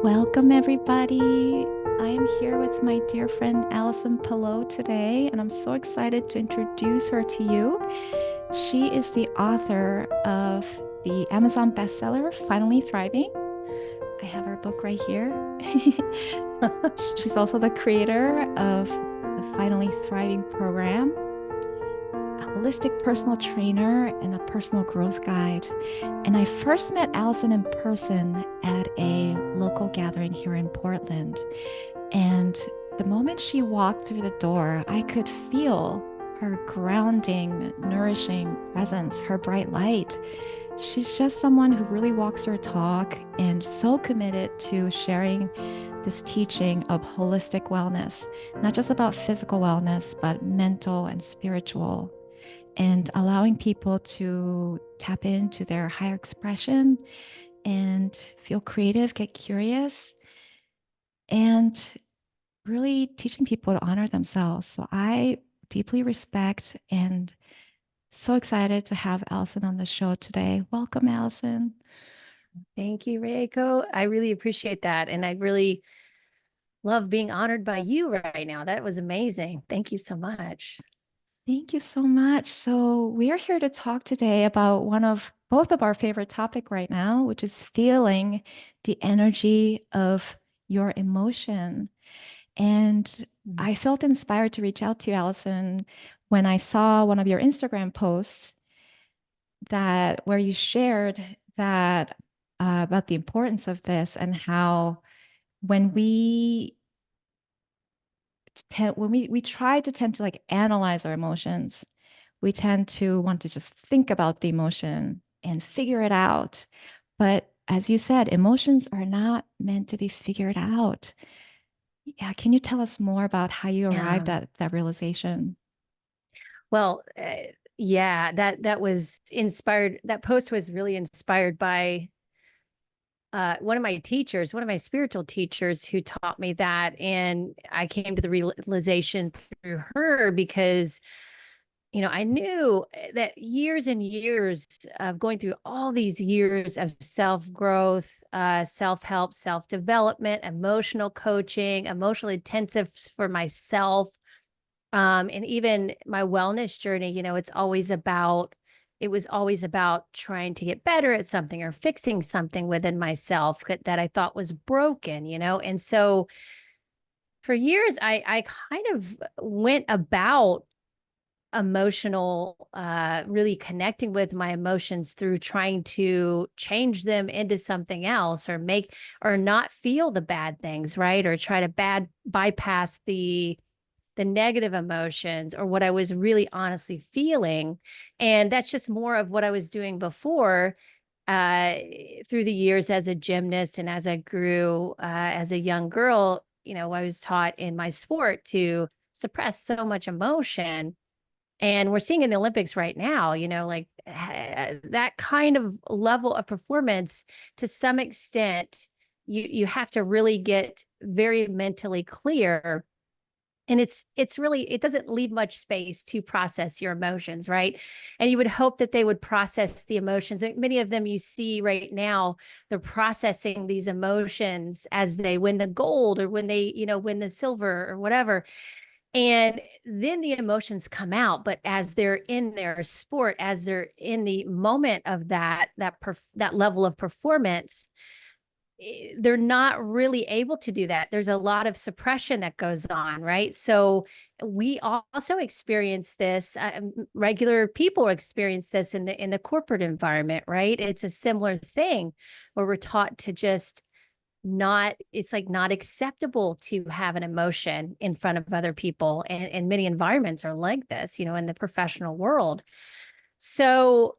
Welcome, everybody. I am here with my dear friend Allison Pelot today, and I'm so excited to introduce her to you. She is the author of the Amazon bestseller, Finally Thriving. I have her book right here. She's also the creator of the Finally Thriving program, a holistic personal trainer, and a personal growth guide. And I first met Allison in person at a local gathering here in Portland. And the moment she walked through the door, I could feel her grounding, nourishing presence, her bright light. She's just someone who really walks her talk and so committed to sharing this teaching of holistic wellness, not just about physical wellness, but mental and spiritual, and allowing people to tap into their higher expression and feel creative, get curious, and really teaching people to honor themselves. So I deeply respect and so excited to have Allison on the show today. Welcome, Allison. Thank you, Rieko. I really appreciate that. And I really love being honored by you right now. That was amazing. Thank you so much. Thank you so much. So we are here to talk today about one of both of our favorite topic right now, which is feeling the energy of your emotion. And I felt inspired to reach out to you, Allison, when I saw one of your Instagram posts that where you shared that about the importance of this and how when we try to tend to like analyze our emotions, we tend to want to just think about the emotion and figure it out. But as you said, emotions are not meant to be figured out. Yeah, can you tell us more about how you Yeah. arrived at that realization? Well, yeah, that was inspired. That post was really inspired by one of my teachers, one of my spiritual teachers who taught me that. And I came to the realization through her because I knew that years and years of going through all these years of self growth, self help, self development, emotional coaching, emotional intensives for myself, and even my wellness journey, it was always about trying to get better at something or fixing something within myself that I thought was broken. And so for years, I kind of went about emotional really connecting with my emotions through trying to change them into something else or make or not feel the bad things, right? Or try to bypass the negative emotions or what I was really honestly feeling. And that's just more of what I was doing before, uh through the years as a gymnast. And as I grew as a young girl, I was taught in my sport to suppress so much emotion. And we're seeing in the Olympics right now, like that kind of level of performance to some extent, you have to really get very mentally clear. And it's really, it doesn't leave much space to process your emotions, right? And you would hope that they would process the emotions. Many of them you see right now, they're processing these emotions as they win the gold or when they, win the silver or whatever. And then the emotions come out, but as they're in their sport, as they're in the moment of that level of performance, they're not really able to do that. There's a lot of suppression that goes on, right? So we also experience this. Regular people experience this in the corporate environment, right? It's a similar thing where we're taught to just not, it's like not acceptable to have an emotion in front of other people. And many environments are like this, in the professional world. So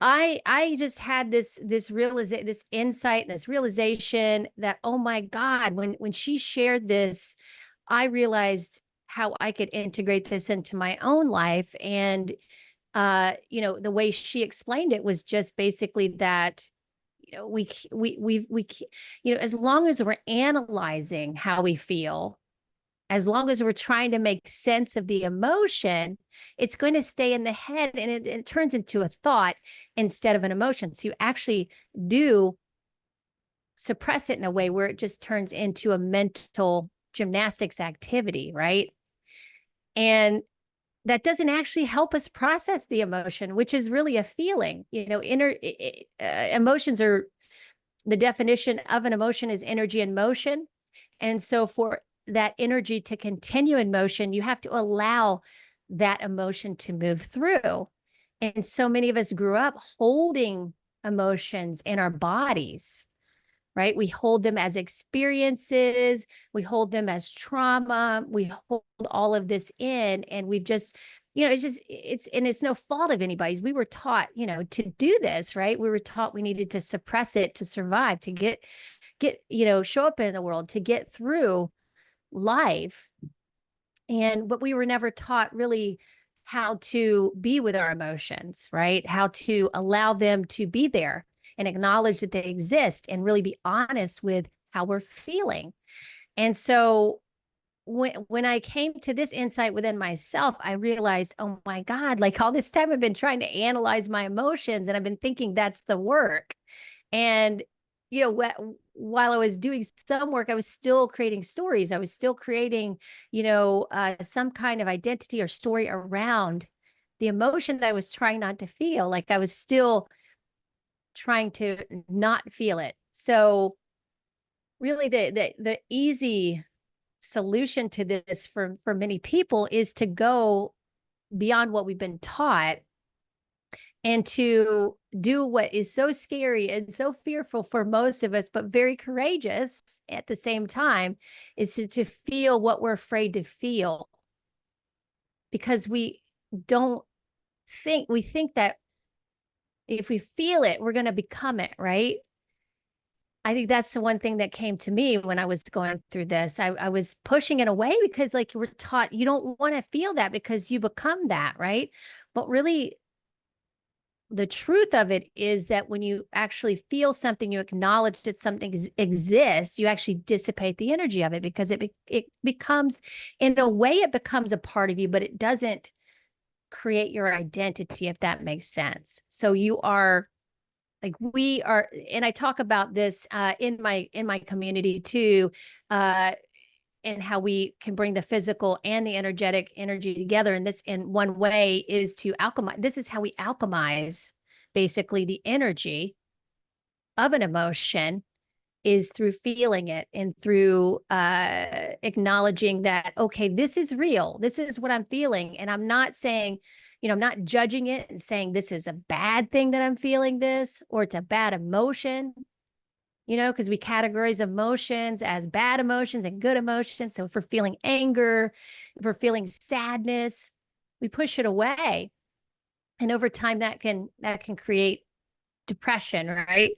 I just had this insight, this realization that, oh my God, when she shared this, I realized how I could integrate this into my own life. And the way she explained it was just basically that, we as long as we're analyzing how we feel, as long as we're trying to make sense of the emotion, it's going to stay in the head, and it turns into a thought instead of an emotion. So you actually do suppress it in a way where it just turns into a mental gymnastics activity, right? And that doesn't actually help us process the emotion, which is really a feeling. Emotions are, the definition of an emotion is energy in motion. And so for that energy to continue in motion, you have to allow that emotion to move through. And so many of us grew up holding emotions in our bodies, right? We hold them as experiences, we hold them as trauma, we hold all of this in, and we've just, it's no fault of anybody's. We were taught, to do this, right? We were taught we needed to suppress it to survive, to get, show up in the world, to get through life. But we were never taught really how to be with our emotions, right? How to allow them to be there and acknowledge that they exist and really be honest with how we're feeling. And so when I came to this insight within myself, I realized, oh my God, like all this time I've been trying to analyze my emotions and I've been thinking that's the work. And, while I was doing some work, I was still creating stories. I was still creating, some kind of identity or story around the emotion that I was trying not to feel. Like I was still trying to not feel it. So really the easy solution to this for many people is to go beyond what we've been taught and to do what is so scary and so fearful for most of us, but very courageous at the same time, is to feel what we're afraid to feel. Because we think that if we feel it, we're going to become it, right? I think that's the one thing that came to me when I was going through this. I was pushing it away because, like, you were taught you don't want to feel that because you become that, right? But really, the truth of it is that when you actually feel something, you acknowledge that something exists, you actually dissipate the energy of it because it becomes, in a way, it becomes a part of you, but it doesn't create your identity, if that makes sense. So you are like, we are, and I talk about this in my community too, and how we can bring the physical and the energetic energy together. And this, in one way, is to alchemize. This is how we alchemize basically the energy of an emotion, is through feeling it and through acknowledging that, okay, this is real. This is what I'm feeling. And I'm not saying, I'm not judging it and saying this is a bad thing that I'm feeling this, or it's a bad emotion, because we categorize emotions as bad emotions and good emotions. So if we're feeling anger, if we're feeling sadness, we push it away. And over time that can create depression, right?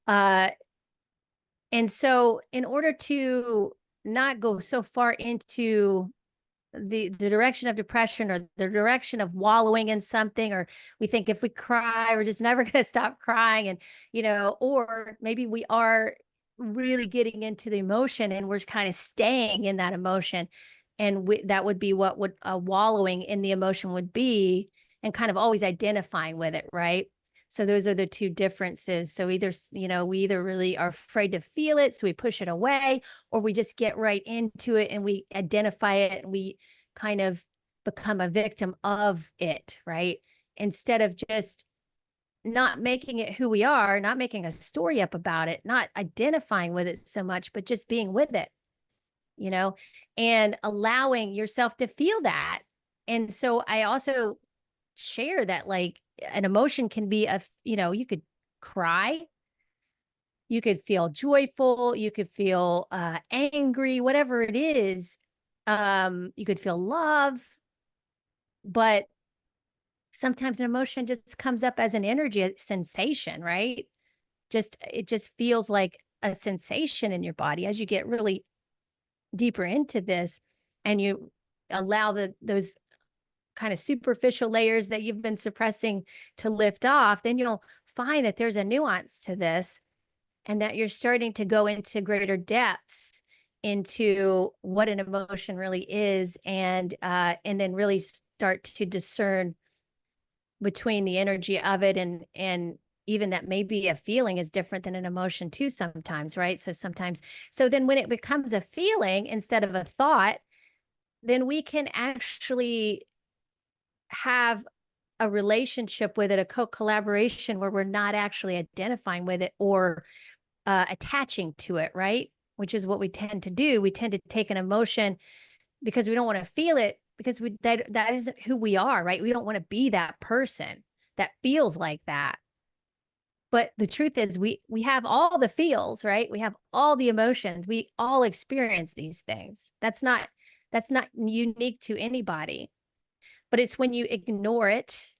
And so in order to not go so far into the direction of depression or the direction of wallowing in something, or we think if we cry we're just never going to stop crying, and or maybe we are really getting into the emotion and we're kind of staying in that emotion, and that would be what would wallowing in the emotion would be, and kind of always identifying with it, right? So those are the two differences. So either, we either really are afraid to feel it, so we push it away, or we just get right into it and we identify it and we kind of become a victim of it, right? Instead of just not making it who we are, not making a story up about it, not identifying with it so much, but just being with it, and allowing yourself to feel that. And so I also share that, like, an emotion can be you could cry, you could feel joyful, you could feel angry, whatever it is. You could feel love, but sometimes an emotion just comes up as an energy, a sensation, right? It just feels like a sensation in your body as you get really deeper into this, and you allow those kind of superficial layers that you've been suppressing to lift off, then you'll find that there's a nuance to this, and that you're starting to go into greater depths into what an emotion really is, and then really start to discern between the energy of it and even that maybe a feeling is different than an emotion too sometimes, right? So sometimes, so then when it becomes a feeling instead of a thought, then we can actually have a relationship with it, a co-collaboration where we're not actually identifying with it or attaching to it, right? Which is what we tend to do. We tend to take an emotion because we don't want to feel it because that isn't who we are, right? We don't want to be that person that feels like that. But the truth is we have all the feels, right? We have all the emotions. We all experience these things. That's not unique to anybody. But it's when you ignore it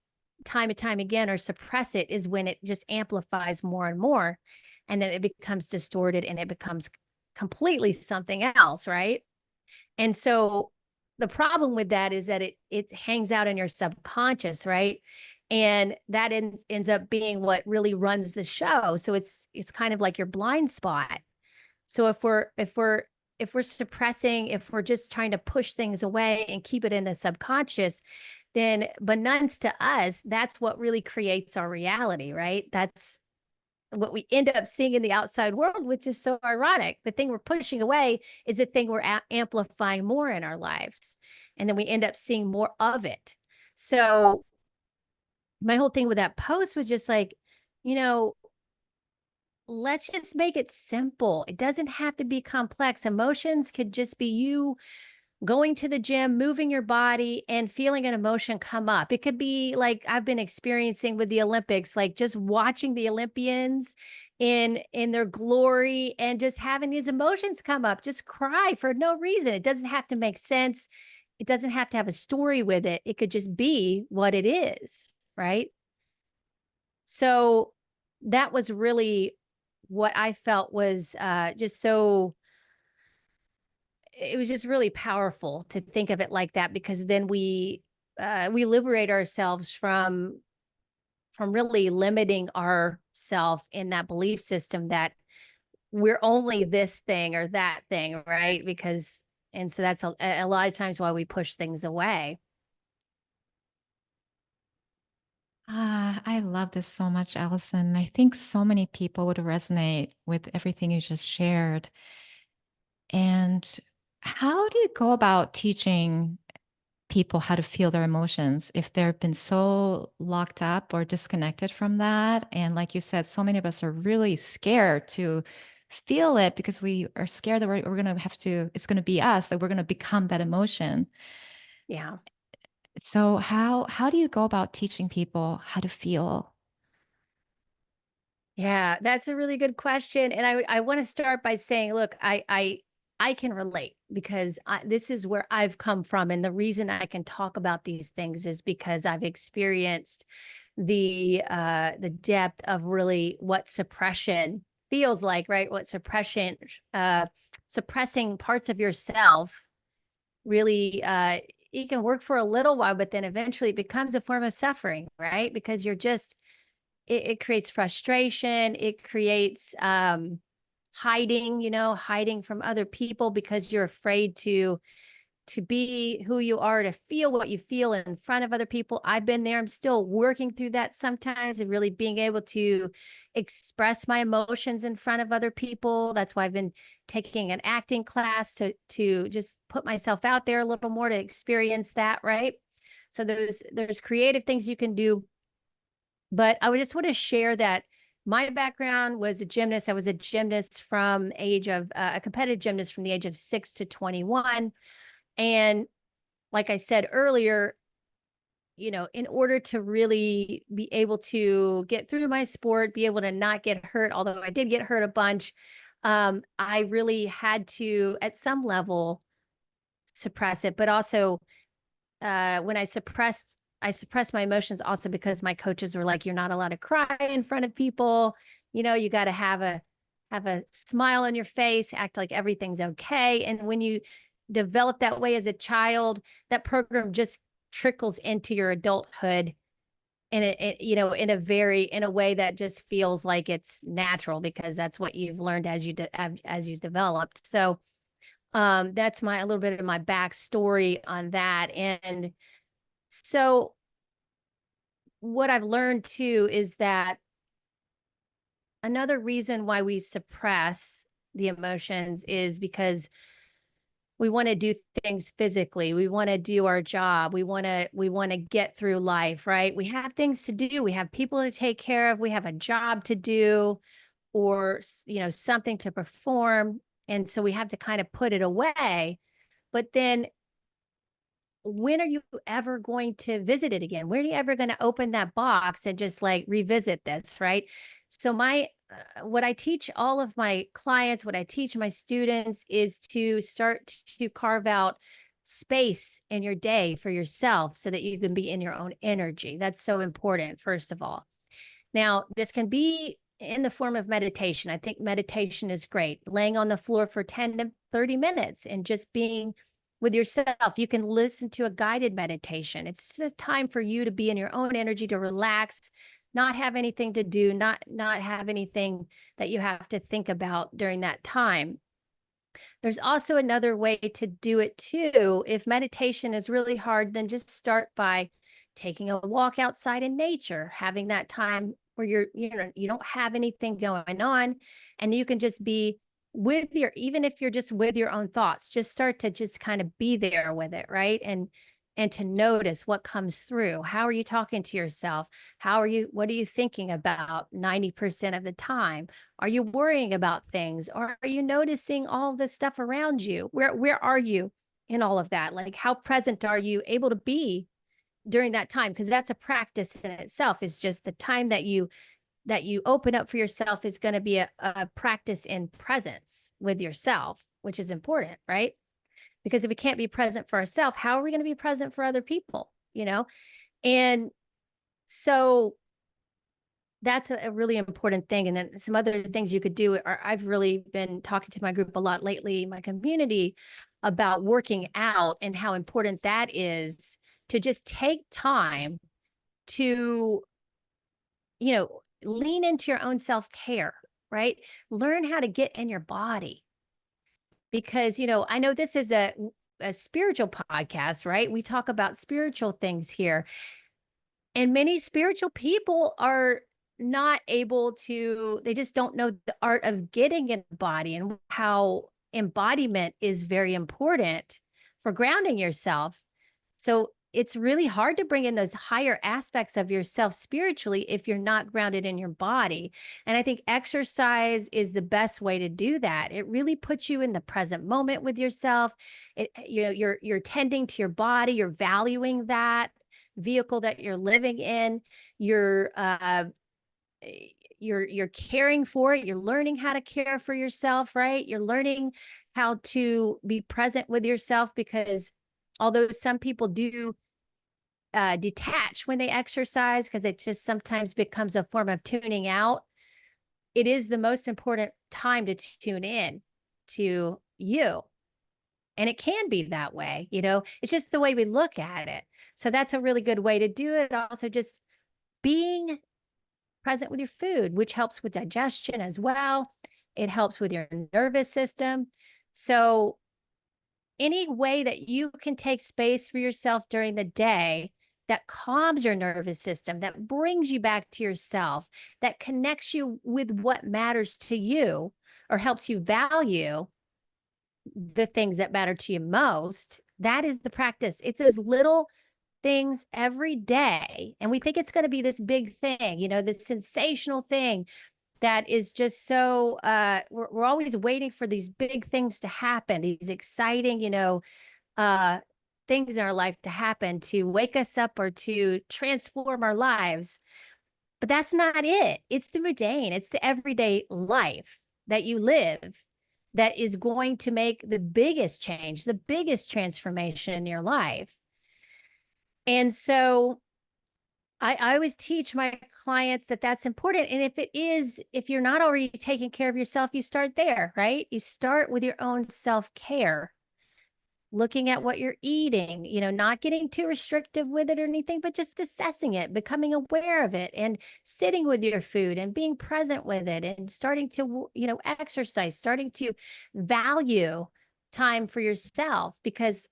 time and time again or suppress it is when it just amplifies more and more. And then it becomes distorted and it becomes completely something else, right? And so the problem with that is that it hangs out in your subconscious, right? And that ends up being what really runs the show. So it's kind of like your blind spot. So if we're suppressing, if we're just trying to push things away and keep it in the subconscious, then beknownst to us, that's what really creates our reality, right? That's what we end up seeing in the outside world, which is so ironic. The thing we're pushing away is the thing we're amplifying more in our lives. And then we end up seeing more of it. So my whole thing with that post was just like, you know, let's just make it simple. It doesn't have to be complex. Emotions could just be you going to the gym, moving your body and feeling an emotion come up. It could be like I've been experiencing with the Olympics, like just watching the Olympians in their glory and just having these emotions come up, just cry for no reason. It doesn't have to make sense. It doesn't have to have a story with it. It could just be what it is, right? So that was really what I felt was just so it was just really powerful to think of it like that because then we liberate ourselves from really limiting ourself in that belief system that we're only this thing or that thing, right? Because and so that's a lot of times why we push things away. Ah, I love this so much, Allison. I think so many people would resonate with everything you just shared. And how do you go about teaching people how to feel their emotions if they've been so locked up or disconnected from that? And like you said, so many of us are really scared to feel it because we are scared that we're going to have to, it's going to be us, that we're going to become that emotion. Yeah. So how do you go about teaching people how to feel? Yeah, that's a really good question, and I want to start by saying, look, I can relate because this is where I've come from, and the reason I can talk about these things is because I've experienced the depth of really what suppression feels like, right? What suppressing parts of yourself really it can work for a little while, but then eventually it becomes a form of suffering, right? Because you're just it creates frustration. It creates hiding, hiding from other people because you're afraid to be who you are, to feel what you feel in front of other people. I've been there. I'm still working through that sometimes and really being able to express my emotions in front of other people. That's why I've been taking an acting class to just put myself out there a little more to experience that, right? So there's creative things you can do, but I would just want to share that my background was a gymnast. I was a gymnast from age of a competitive gymnast from the age of 6 to 21. And like I said earlier, in order to really be able to get through my sport, be able to not get hurt, although I did get hurt a bunch, I really had to, at some level, suppress it. But also, when I suppressed my emotions also because my coaches were like, you're not allowed to cry in front of people. You got to have a smile on your face, act like everything's okay. And when you develop that way as a child, that program just trickles into your adulthood in a way that just feels like it's natural because that's what you've learned as you developed. So that's a little bit of my backstory on that. And so what I've learned too is that another reason why we suppress the emotions is because we want to do things physically. We want to do our job. We want to get through life, right? We have things to do. We have people to take care of. We have a job to do, or something to perform. And so we have to kind of put it away. But then when are you ever going to visit it again? When are you ever going to open that box and just like revisit this, right? So what I teach all of my clients, what I teach my students is to start to carve out space in your day for yourself so that you can be in your own energy. That's so important, first of all. Now, this can be in the form of meditation. I think meditation is great. Laying on the floor for 10 to 30 minutes and just being with yourself. You can listen to a guided meditation. It's just time for you to be in your own energy, to relax, not have anything to do, not have anything that you have to think about during that time. There's also another way to do it too. If meditation is really hard, then just start by taking a walk outside in nature, having that time where you don't have anything going on, and you can just be with even if you're just with your own thoughts, just start to just kind of be there with it, right? And to notice what comes through. How are you talking to yourself? What are you thinking about 90% of the time? Are you worrying about things? Or are you noticing all the stuff around you? Where are you in all of that? Like, how present are you able to be during that time? Because that's a practice in itself. Is just the time that you open up for yourself is going to be a practice in presence with yourself, which is important, right? Because if we can't be present for ourselves, how are we going to be present for other people? And so that's a really important thing. And then some other things you could do are, I've really been talking to my group a lot lately, my community, about working out and how important that is, to just take time to, lean into your own self-care, right? Learn how to get in your body. Because, I know this is a spiritual podcast, right? We talk about spiritual things here. And many spiritual people are not able to, they just don't know the art of getting in the body, and how embodiment is very important for grounding yourself. So it's really hard to bring in those higher aspects of yourself spiritually if you're not grounded in your body. And I think exercise is the best way to do that. It really puts you in the present moment with yourself. You're tending to your body, you're valuing that vehicle that you're living in. You're caring for it. You're learning how to care for yourself, right? You're learning how to be present with yourself, because although some people do detach when they exercise, because it just sometimes becomes a form of tuning out, it is the most important time to tune in to you. And it can be that way, it's just the way we look at it. So that's a really good way to do it. Also, just being present with your food, which helps with digestion as well. It helps with your nervous system. So any way that you can take space for yourself during the day that calms your nervous system, that brings you back to yourself, that connects you with what matters to you, or helps you value the things that matter to you most, that is the practice. It's those little things every day. And we think it's going to be this big thing, this sensational thing that is just so, we're always waiting for these big things to happen, these exciting, things in our life to happen, to wake us up or to transform our lives. But that's not it. It's the mundane. It's the everyday life that you live that is going to make the biggest change, the biggest transformation in your life. And so I always teach my clients that that's important. And if you're not already taking care of yourself, you start there, right? You start with your own self-care, looking at what you're eating, not getting too restrictive with it or anything, but just assessing it, becoming aware of it, and sitting with your food and being present with it, and starting to, exercise, starting to value time for yourself. Because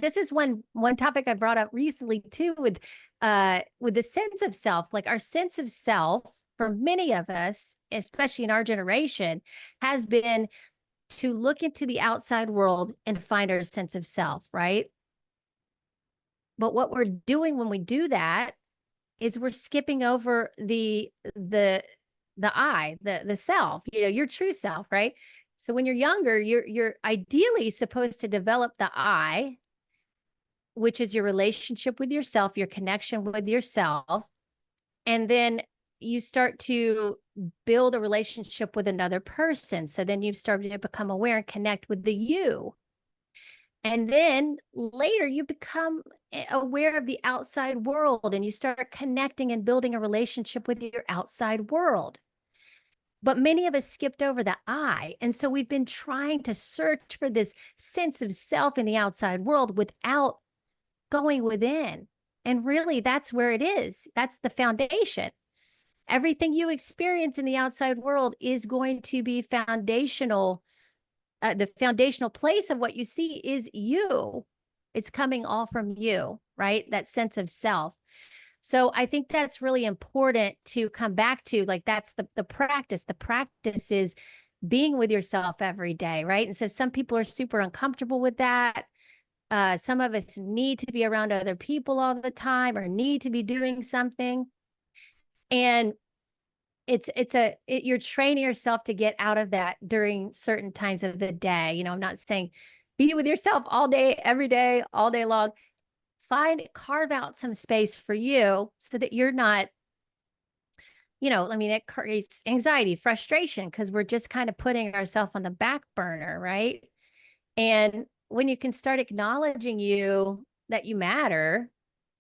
this is one topic I brought up recently too, with the sense of self. Like, our sense of self for many of us, especially in our generation, has been to look into the outside world and find our sense of self, right? But what we're doing when we do that is we're skipping over the I, the self, your true self, right? So when you're younger, you're ideally supposed to develop the I, which is your relationship with yourself, your connection with yourself. And then you start to build a relationship with another person. So then you start to become aware and connect with the you. And then later you become aware of the outside world and you start connecting and building a relationship with your outside world. But many of us skipped over the I. And so we've been trying to search for this sense of self in the outside world without going within. And really, that's where it is. That's the foundation. Everything you experience in the outside world is going to be foundational. The foundational place of what you see is you. It's coming all from you, right? That sense of self. So I think that's really important to come back to. Like that's the practice. The practice is being with yourself every day, right? And so some people are super uncomfortable with that. Some of us need to be around other people all the time or need to be doing something. And you're training yourself to get out of that during certain times of the day. You know, I'm not saying be with yourself all day, every day, all day long. Carve out some space for you so that you're not, I mean, it creates anxiety, frustration, because we're just kind of putting ourselves on the back burner, right? And when you can start acknowledging that you matter,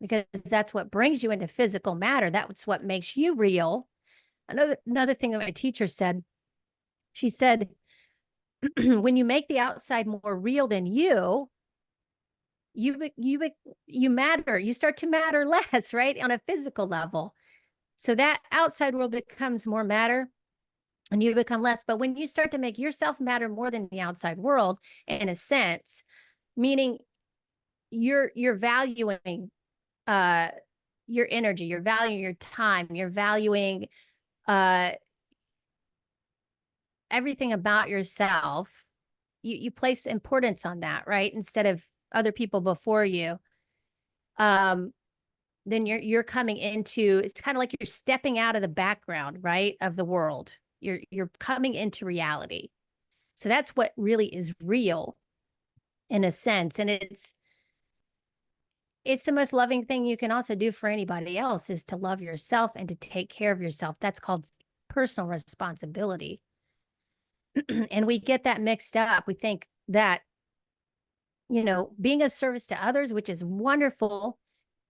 because that's what brings you into physical matter, that's what makes you real. Another thing that my teacher said, she said, when you make the outside more real than you matter, you start to matter less, right? On a physical level. So that outside world becomes more matter and you become less. But when you start to make yourself matter more than the outside world, in a sense, meaning you're valuing your energy, you're valuing your time, you're valuing everything about yourself. You place importance on that, right? Instead of other people before you. Then you're coming into, it's kind of like you're stepping out of the background, right, of the world. You're coming into reality. So that's what really is real in a sense. And it's the most loving thing you can also do for anybody else is to love yourself and to take care of yourself. That's called personal responsibility. And we get that mixed up. We think that, being of service to others, which is wonderful,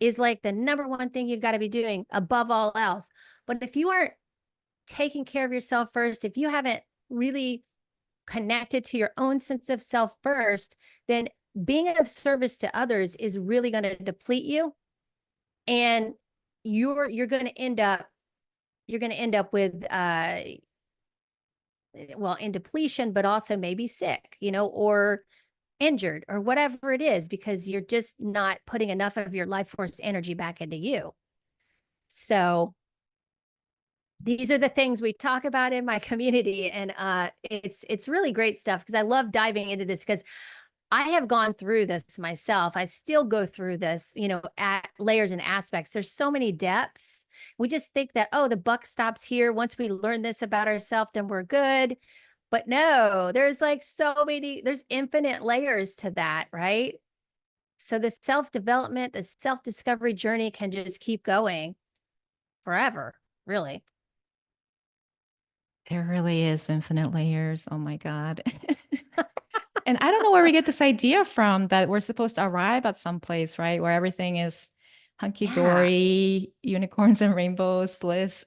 is like the number one thing you've got to be doing above all else. But if you aren't taking care of yourself first, if you haven't really connected to your own sense of self first, then being of service to others is really going to deplete you. And you're going to end up with in depletion, but also maybe sick, or injured or whatever it is, because you're just not putting enough of your life force energy back into you. So these are the things we talk about in my community. And it's really great stuff because I love diving into this because I have gone through this myself. I still go through this, at layers and aspects. There's so many depths. We just think that, oh, the buck stops here. Once we learn this about ourselves, then we're good. But no, there's there's infinite layers to that, right? So the self-development, the self-discovery journey can just keep going forever, really. There really is infinite layers. Oh my God. And I don't know where we get this idea from that we're supposed to arrive at some place, right? Where everything is hunky-dory, unicorns and rainbows, bliss,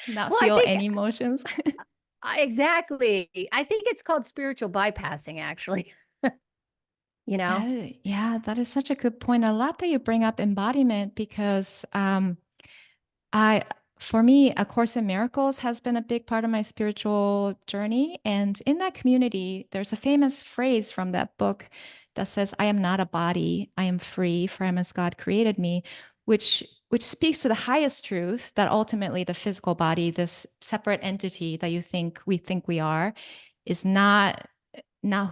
not feel any emotions. Exactly. I think it's called spiritual bypassing, actually. That is such a good point. I love that you bring up embodiment because for me, A Course in Miracles has been a big part of my spiritual journey. And in that community, there's a famous phrase from that book that says, I am not a body, I am free, for I am as God created me, which which speaks to the highest truth that ultimately the physical body, this separate entity that we think we are, is not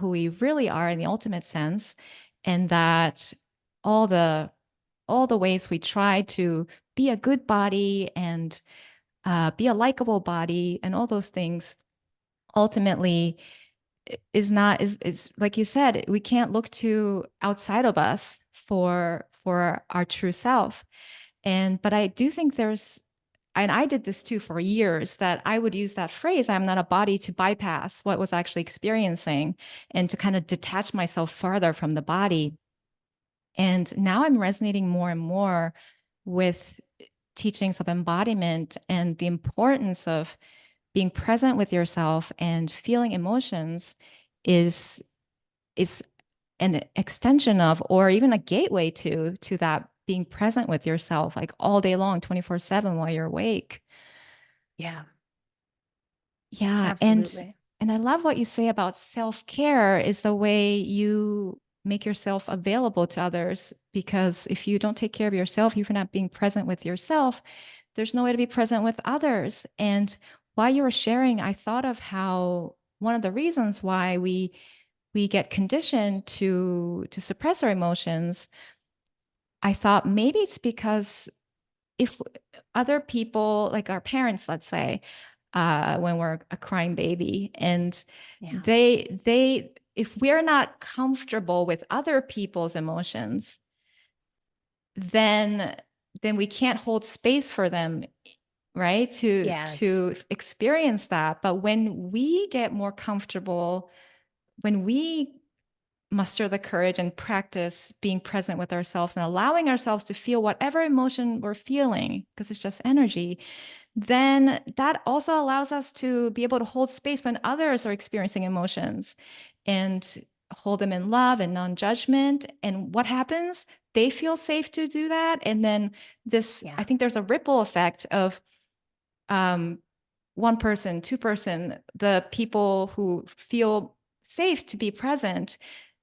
who we really are in the ultimate sense, and that all the all the ways we try to be a good body and be a likable body and all those things ultimately is not is like you said, we can't look to outside of us for our true self. And but I do think there's, and I did this too for years, that I would use that phrase, I'm not a body, to bypass what was actually experiencing and to kind of detach myself farther from the body. And now I'm resonating more and more with teachings of embodiment and the importance of being present with yourself and feeling emotions is is an extension of, or even a gateway to that being present with yourself like all day long, 24/7 while you're awake. Yeah, Yeah, absolutely. and I love what you say about self-care is the way you make yourself available to others, because if you don't take care of yourself, if you're not being present with yourself, there's no way to be present with others. And while you were sharing, I thought of how one of the reasons why we get conditioned to suppress our emotions, I thought maybe it's because if other people, like our parents, let's say, when we're a crying baby, and Yeah. if we're not comfortable with other people's emotions, then we can't hold space for them, right? Yes. To experience that. But when we get more comfortable, when we muster the courage and practice being present with ourselves and allowing ourselves to feel whatever emotion we're feeling, because it's just energy, then that also allows us to be able to hold space when others are experiencing emotions and hold them in love and non-judgment. And what happens? They feel safe to do that. And then I Yeah. think there's a ripple effect of um, one person, two-person, the people who feel safe to be present,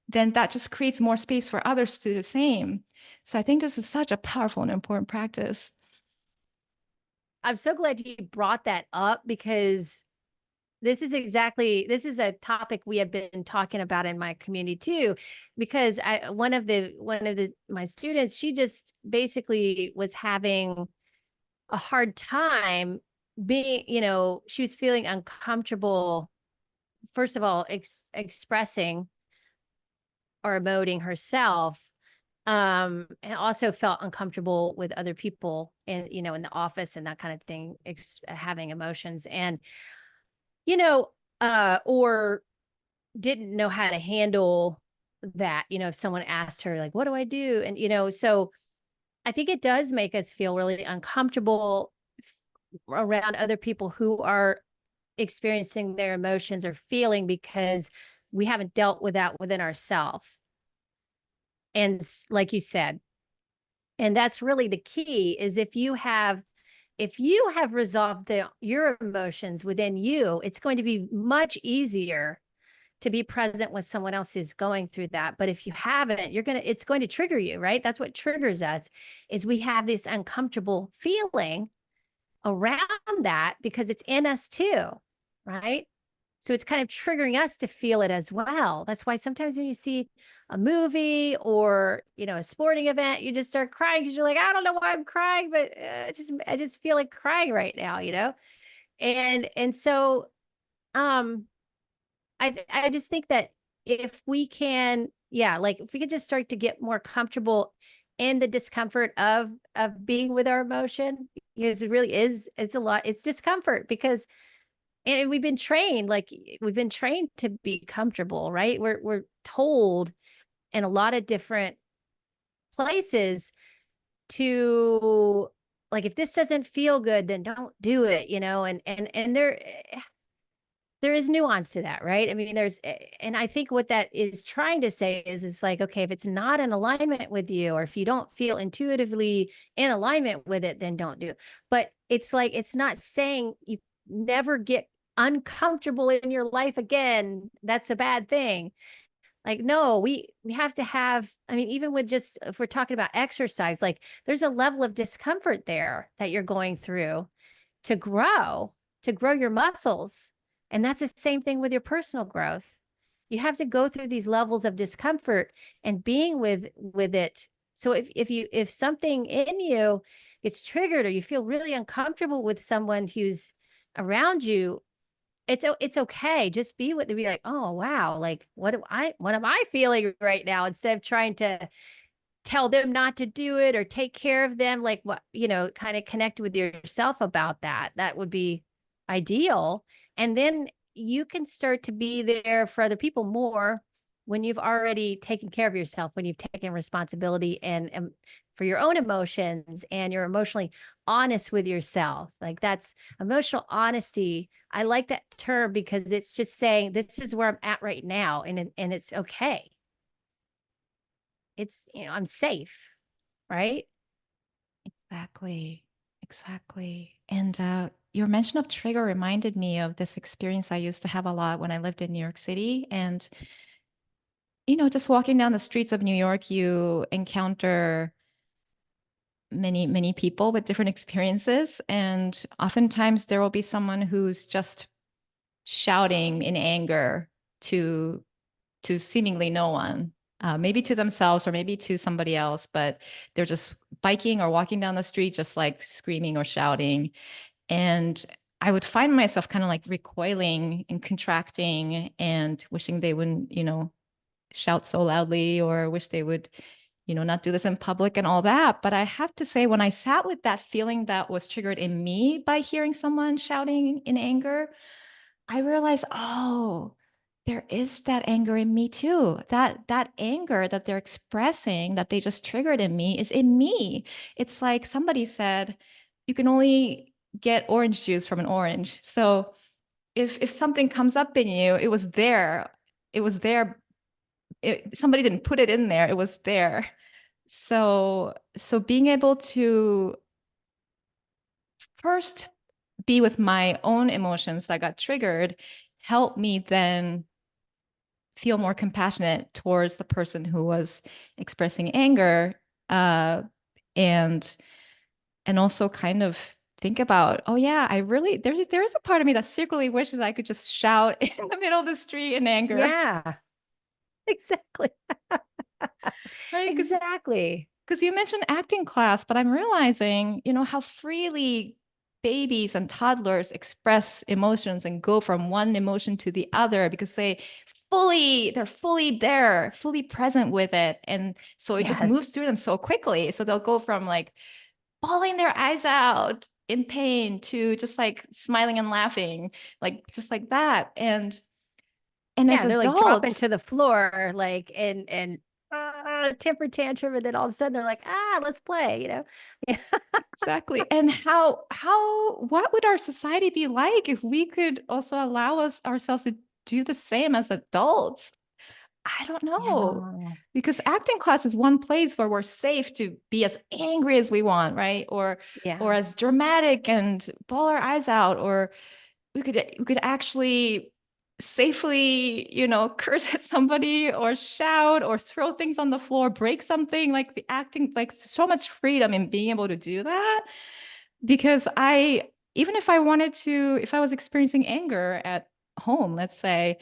then that just creates more space for others to do the same. So I think this is such a powerful and important practice. I'm so glad you brought that up because this is a topic we have been talking about in my community too, because one of the my students, she just basically was having a hard time being, she was feeling uncomfortable, first of all, expressing or emoting herself, and also felt uncomfortable with other people and, in the office and that kind of thing, having emotions, and or didn't know how to handle that, if someone asked her, like, what do I do? And, so I think it does make us feel really uncomfortable around other people who are experiencing their emotions or feeling, because we haven't dealt with that within ourselves. And like you said, and that's really the key, is if you have resolved your emotions within you, it's going to be much easier to be present with someone else who's going through that. But if you haven't, it's going to trigger you, right? That's what triggers us, is we have this uncomfortable feeling around that because it's in us too, right? So it's kind of triggering us to feel it as well. That's why sometimes when you see a movie or, a sporting event, you just start crying because you're like, I don't know why I'm crying, but I just feel like crying right now. And so um I just think that if we can, yeah, like if we could just start to get more comfortable in the discomfort of being with our emotion, because it really is, it's a lot, it's discomfort because, and we've been trained to be comfortable, right? We're told in a lot of different places to, like, if this doesn't feel good, then don't do it, and there is nuance to that, right? I mean, and I think what that is trying to say is like, okay, if it's not in alignment with you, or if you don't feel intuitively in alignment with it, then don't do it. But it's like, it's not saying you never get uncomfortable in your life again. That's a bad thing. Like, no, we have to have, I mean, even with just if we're talking about exercise, like there's a level of discomfort there that you're going through to grow, to grow your muscles. And that's the same thing with your personal growth. You have to go through these levels of discomfort and being with it. So if something in you gets triggered or you feel really uncomfortable with someone who's around you, it's okay. Just be with be like, oh wow, like what am I feeling right now? Instead of trying to tell them not to do it or take care of them, like what, kind of connect with yourself about that. That would be ideal. And then you can start to be there for other people more when you've already taken care of yourself, when you've taken responsibility and for your own emotions and you're emotionally honest with yourself. Like that's emotional honesty. I like that term because it's just saying this is where I'm at right now and it's okay. It's, I'm safe, right? Exactly. Exactly. And your mention of trigger reminded me of this experience I used to have a lot when I lived in New York City. And, just walking down the streets of New York, you encounter many, many people with different experiences. And oftentimes there will be someone who's just shouting in anger to seemingly no one, maybe to themselves or maybe to somebody else, but they're just biking or walking down the street, just like screaming or shouting. And I would find myself kind of like recoiling and contracting and wishing they wouldn't, shout so loudly or wish they would, not do this in public and all that. But I have to say, when I sat with that feeling that was triggered in me by hearing someone shouting in anger, I realized, oh, there is that anger in me too. That anger that they're expressing that they just triggered in me is in me. It's like somebody said, you can only get orange juice from an orange. So if something comes up in you, it was there. It was there. Somebody didn't put it in there. It was there. So being able to first be with my own emotions that got triggered helped me then feel more compassionate towards the person who was expressing anger, and also kind of think about, oh yeah, I really there is a part of me that secretly wishes I could just shout in the middle of the street in anger, Yeah, exactly. right? Exactly. Because you mentioned acting class, but I'm realizing, how freely babies and toddlers express emotions and go from one emotion to the other because they're fully there, fully present with it. And so it just moves Yes. through them so quickly. So they'll go from like bawling their eyes out in pain to just like smiling and laughing, like just like that. And as Yeah, they're like dropping adults, to the floor, like and temper tantrum, and then all of a sudden they're like, let's play, Yeah. exactly. And what would our society be like if we could also allow ourselves to do the same as adults? I don't know. Yeah. Because acting class is one place where we're safe to be as angry as we want, right? Or Yeah. as dramatic and bawl our eyes out, or we could actually safely, curse at somebody or shout or throw things on the floor, break something, like the acting, like so much freedom in being able to do that. Because even if I wanted to, if I was experiencing anger at home, let's say,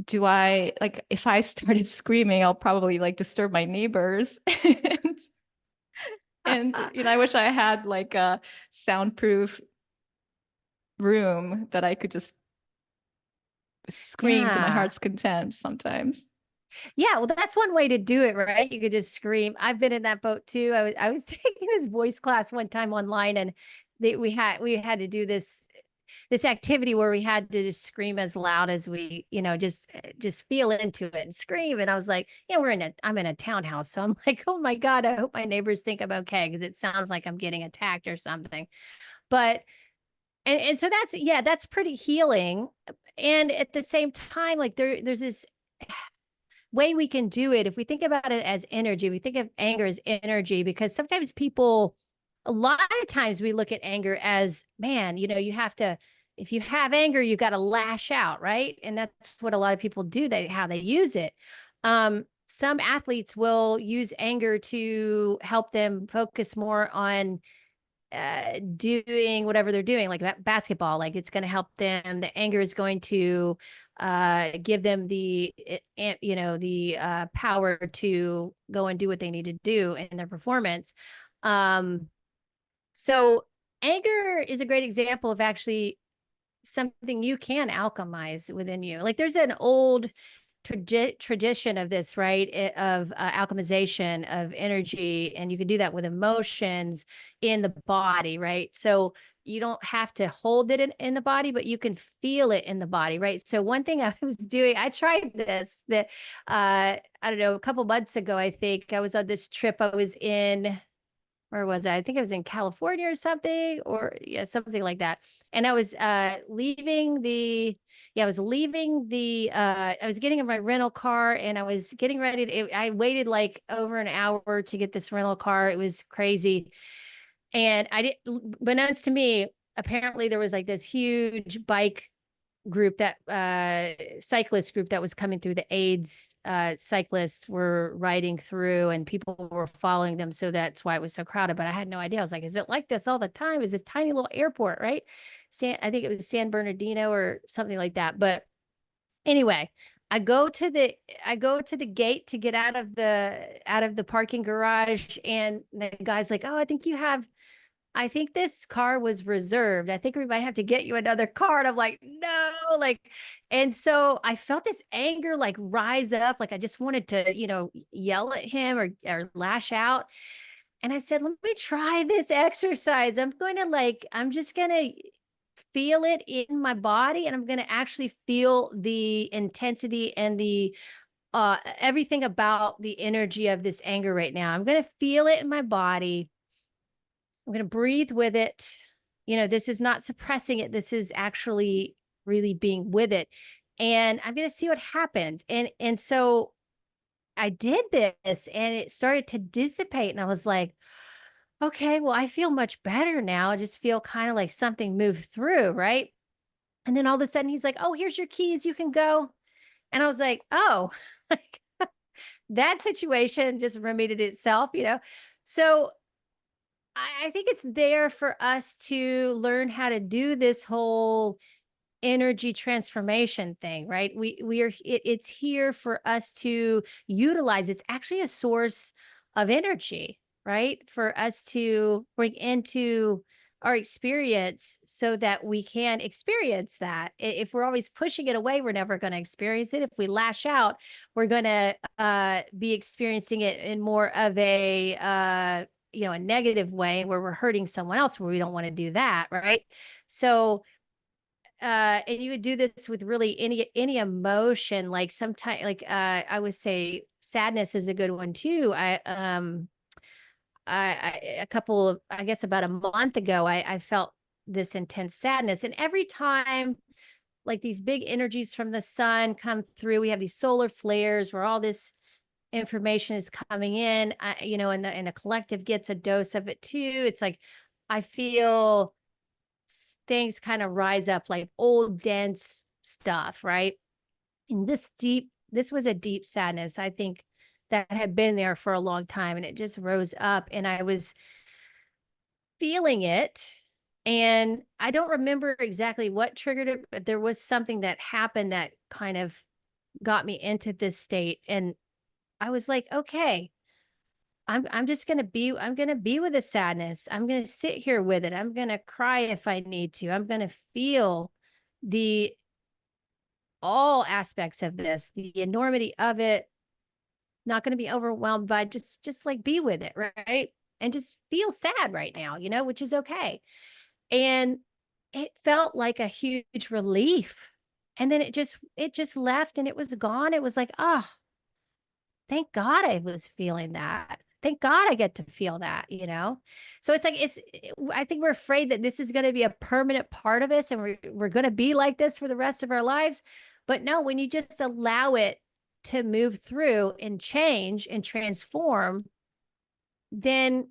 do I like if I started screaming, I'll probably like disturb my neighbors. And I wish I had like a soundproof room that I could just scream to my Yeah. heart's content sometimes. Yeah, well, that's one way to do it, right? You could just scream. I've been in that boat too. I was taking this voice class one time online, and we had to do this activity where we had to just scream as loud as we, just feel into it and scream. And I was like, I'm in a townhouse, so I'm like, oh my god, I hope my neighbors think I'm okay because it sounds like I'm getting attacked or something. But and so that's pretty healing. And at the same time, like there's this way we can do it if we think about it as energy. We think of anger as energy because sometimes a lot of times we look at anger as, man, you have to if you have anger, you got to lash out, right? And that's what a lot of people do, how they use it. Some athletes will use anger to help them focus more on doing whatever they're doing, like basketball. Like it's going to help them. The anger is going to give them the power to go and do what they need to do in their performance. So anger is a great example of actually something you can alchemize within you. Like there's an old tradition of this, right? Of alchemization of energy. And you can do that with emotions in the body, right? So you don't have to hold it in the body, but you can feel it in the body, right? So one thing I was doing, I tried this, that I don't know, a couple months ago, I think I was on this trip. I was in, where was I? I think I was in California or something, or yeah, something like that. And I was leaving the, yeah, I was leaving the, I was getting in my rental car and I was getting ready to, I waited like over an hour to get this rental car. It was crazy. And I didn't, unbeknownst to me, apparently there was like this huge bike group, that cyclist group that was coming through. The AIDS cyclists were riding through and people were following them, so that's why it was so crowded. But I had no idea. I was like, is it like this all the time? Is this tiny little airport, right? I think it was San Bernardino or something like that. But anyway, I go to the gate to get out of the parking garage, and the guy's like, oh, I think this car was reserved. I think we might have to get you another car. And I'm like, no, like, and so I felt this anger like rise up. Like I just wanted to, yell at him or lash out. And I said, let me try this exercise. I'm just going to feel it in my body. And I'm going to actually feel the intensity and the everything about the energy of this anger right now. I'm going to feel it in my body. I'm going to breathe with it. This is not suppressing it. This is actually really being with it. And I'm going to see what happens. And so I did this and it started to dissipate. And I was like, okay, well, I feel much better now. I just feel kind of like something moved through. Right. And then all of a sudden he's like, oh, here's your keys. You can go. And I was like, oh, that situation just remedied itself. So I think it's there for us to learn how to do this whole energy transformation thing, right? It's here for us to utilize. It's actually a source of energy, right? For us to bring into our experience so that we can experience that. If we're always pushing it away, we're never going to experience it. If we lash out, we're going to be experiencing it in more of a negative way where we're hurting someone else, where we don't want to do that, right? So and you would do this with really any emotion. Like sometimes, like I would say sadness is a good one too. A couple of, I guess about a month ago, I felt this intense sadness. And every time like these big energies from the sun come through, we have these solar flares where all this information is coming in, and the collective gets a dose of it too. It's like, I feel things kind of rise up, like old dense stuff, right? And this was a deep sadness, I think, that had been there for a long time, and it just rose up and I was feeling it. And I don't remember exactly what triggered it, but there was something that happened that kind of got me into this state. And I was like, okay, I'm just going to be with the sadness. I'm going to sit here with it. I'm going to cry if I need to. I'm going to feel the all aspects of this, the enormity of it. Not going to be overwhelmed by, just like be with it, right? And just feel sad right now, which is okay. And it felt like a huge relief. And then it just left and it was gone. It was like, oh, thank God I was feeling that. Thank God I get to feel that. So it's like, I think we're afraid that this is going to be a permanent part of us and we're going to be like this for the rest of our lives. But no, when you just allow it to move through and change and transform, then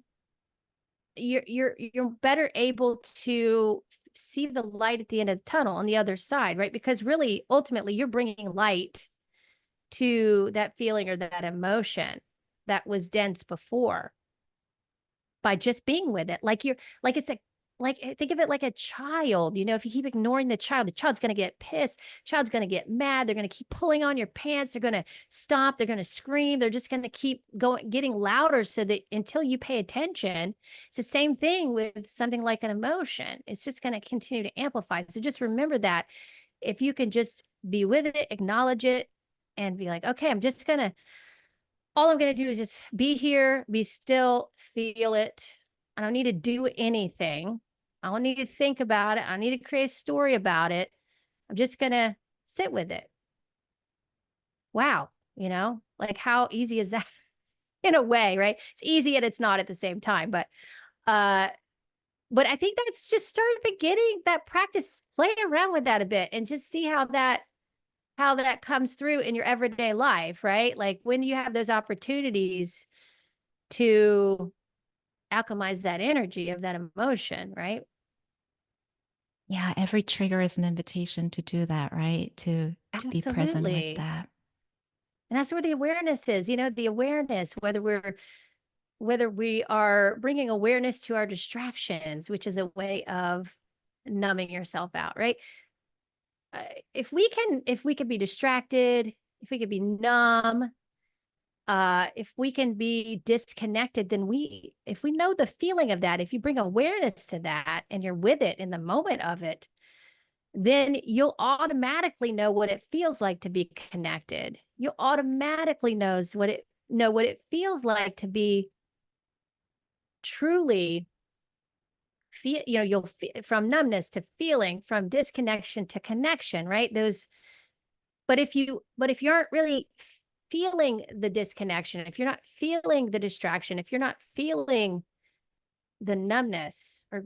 you're better able to see the light at the end of the tunnel on the other side, right? Because really, ultimately, you're bringing light to that feeling or that emotion that was dense before by just being with it. Like it's a, like, think of it like a child. If you keep ignoring the child's going to get pissed. Child's going to get mad. They're going to keep pulling on your pants. They're going to stop. They're going to scream. They're just going to keep getting louder so that until you pay attention. It's the same thing with something like an emotion. It's just going to continue to amplify. So just remember that if you can just be with it, acknowledge it, and be like, okay, all I'm going to do is just be here, be still, feel it. I don't need to do anything. I don't need to think about it. I need to create a story about it. I'm just going to sit with it. Wow. Like how easy is that in a way, right? It's easy and it's not at the same time. But I think that's just start beginning that practice, play around with that a bit and just see how that comes through in your everyday life, right? Like when you have those opportunities to alchemize that energy of that emotion, right? Yeah, every trigger is an invitation to do that, right? To be present with Absolutely. that. And that's where the awareness is, the awareness, whether we are bringing awareness to our distractions, which is a way of numbing yourself out, right? If we can be distracted, if we could be numb, if we can be disconnected, then if we know the feeling of that, if you bring awareness to that and you're with it in the moment of it, then you'll automatically know what it feels like to be connected. You'll automatically know what it feels like to be truly feel, you'll feel from numbness to feeling, from disconnection to connection, right? But if you aren't really feeling the disconnection, if you're not feeling the distraction, if you're not feeling the numbness or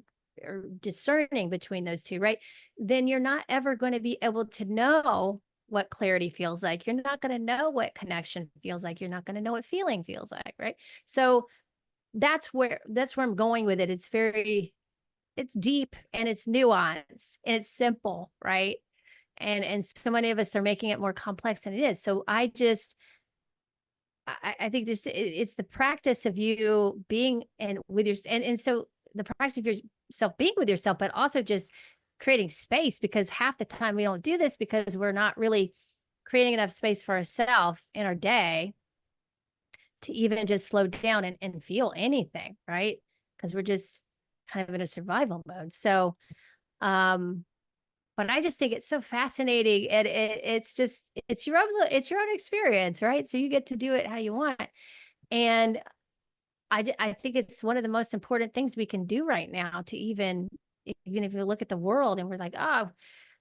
discerning between those two, right? Then you're not ever going to be able to know what clarity feels like. You're not going to know what connection feels like. You're not going to know what feeling feels like, right? So that's where I'm going with it. It's deep and it's nuanced and it's simple, right? And so many of us are making it more complex than it is. So I think it's the practice of you being and with your and so the practice of yourself being with yourself, but also just creating space, because half the time we don't do this because we're not really creating enough space for ourselves in our day to even just slow down and feel anything, right? Because we're just kind of in a survival mode. So but I just think it's so fascinating, and it's your own experience, right? So you get to do it how you want, and I think it's one of the most important things we can do right now to even if you look at the world and we're like, oh,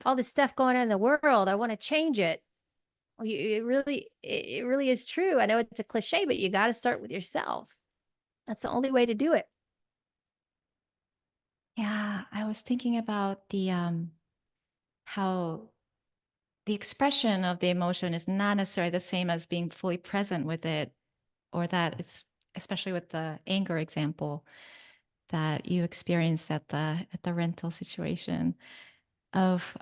all this stuff going on in the world, I want to change it. Well, it really is true. I know it's a cliche, but you got to start with yourself. That's the only way to do it. Yeah, I was thinking about the how the expression of the emotion is not necessarily the same as being fully present with it, or that it's especially with the anger example that you experienced at the rental situation of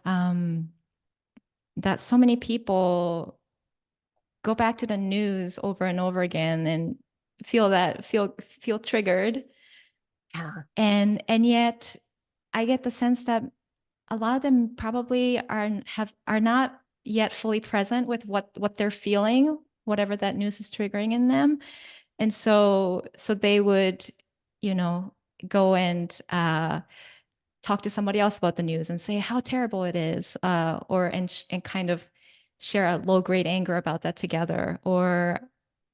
that so many people go back to the news over and over again and feel triggered. Yeah, And yet I get the sense that a lot of them probably are not yet fully present with what they're feeling, whatever that news is triggering in them. And so they would, you know, go and talk to somebody else about the news and say how terrible it is, and kind of share a low grade anger about that together. Or,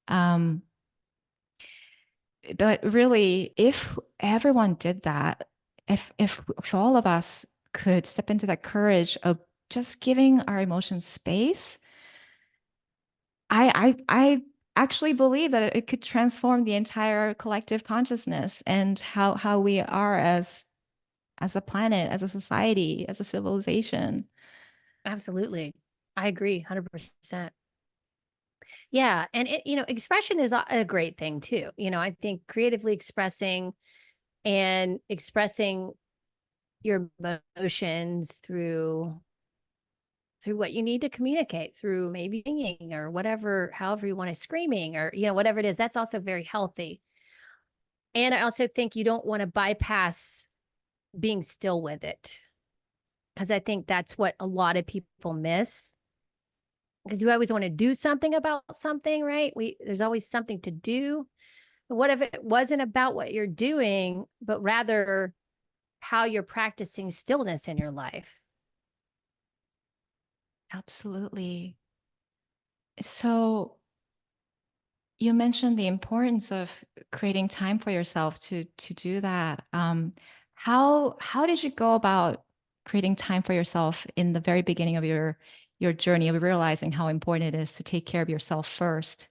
um, but really, if everyone did that, if all of us could step into that courage of just giving our emotions space, I actually believe that it could transform the entire collective consciousness and how we are as a planet, as a society, as a civilization. absolutely. I agree 100%. Yeah. And expression is a great thing too. I think creatively expressing and expressing your emotions through what you need to communicate, through maybe singing or whatever, however you want to, screaming, or whatever it is. That's also very healthy. And I also think you don't want to bypass being still with it, because I think that's what a lot of people miss, because you always want to do something about something, right? There's always something to do. But what if it wasn't about what you're doing, but rather how you're practicing stillness in your life? Absolutely. So you mentioned the importance of creating time for yourself to do that. How did you go about creating time for yourself in the very beginning of your journey of realizing how important it is to take care of yourself first?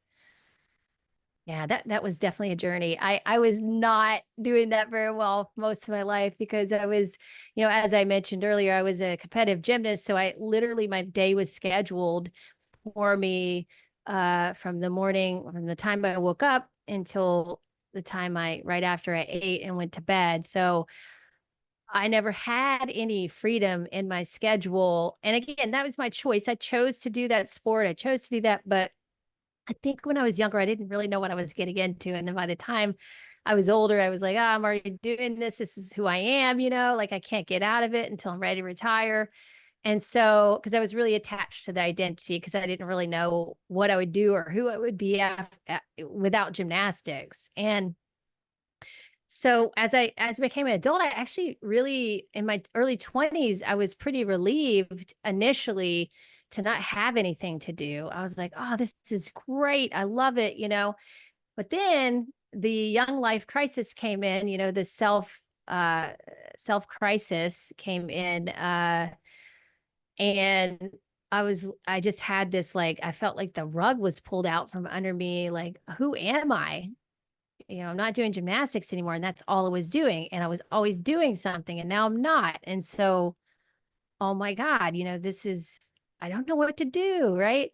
Yeah, that was definitely a journey. I was not doing that very well most of my life, because I was, as I mentioned earlier, I was a competitive gymnast. So I literally, my day was scheduled for me, from the time I woke up until the time right after I ate and went to bed. So I never had any freedom in my schedule. And again, that was my choice. I chose to do that sport. I chose to do that, but I think when I was younger, I didn't really know what I was getting into. And then by the time I was older, I was like, oh, I'm already doing this. This is who I am, like I can't get out of it until I'm ready to retire. And so, because I was really attached to the identity, because I didn't really know what I would do or who I would be without gymnastics. And so as I became an adult, I actually really, in my early 20s, I was pretty relieved initially to not have anything to do. I was like, oh, this is great. I love it. But then the young life crisis came in, the self crisis came in, and I just had this, like, I felt like the rug was pulled out from under me. Like, who am I? I'm not doing gymnastics anymore. And that's all I was doing. And I was always doing something, and now I'm not. And so, oh my God, I don't know what to do. Right.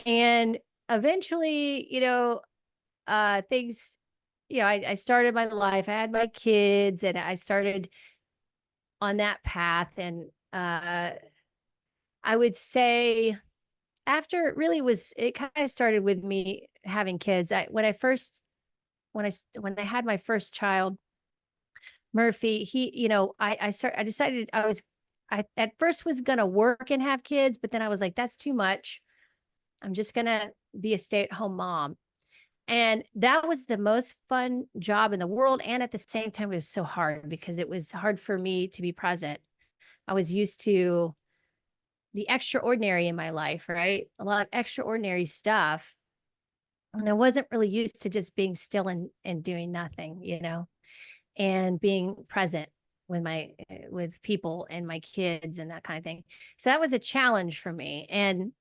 And eventually, things, I started my life, I had my kids, and I started on that path. And I would say, after it really was, it kind of started with me having kids. When I had my first child, Murphy, I decided I at first was gonna work and have kids, but then I was like, that's too much. I'm just gonna be a stay-at-home mom. And that was the most fun job in the world. And at the same time, it was so hard, because it was hard for me to be present. I was used to the extraordinary in my life, right? A lot of extraordinary stuff. And I wasn't really used to just being still and doing nothing, and being present with people and my kids and that kind of thing. So that was a challenge for me. And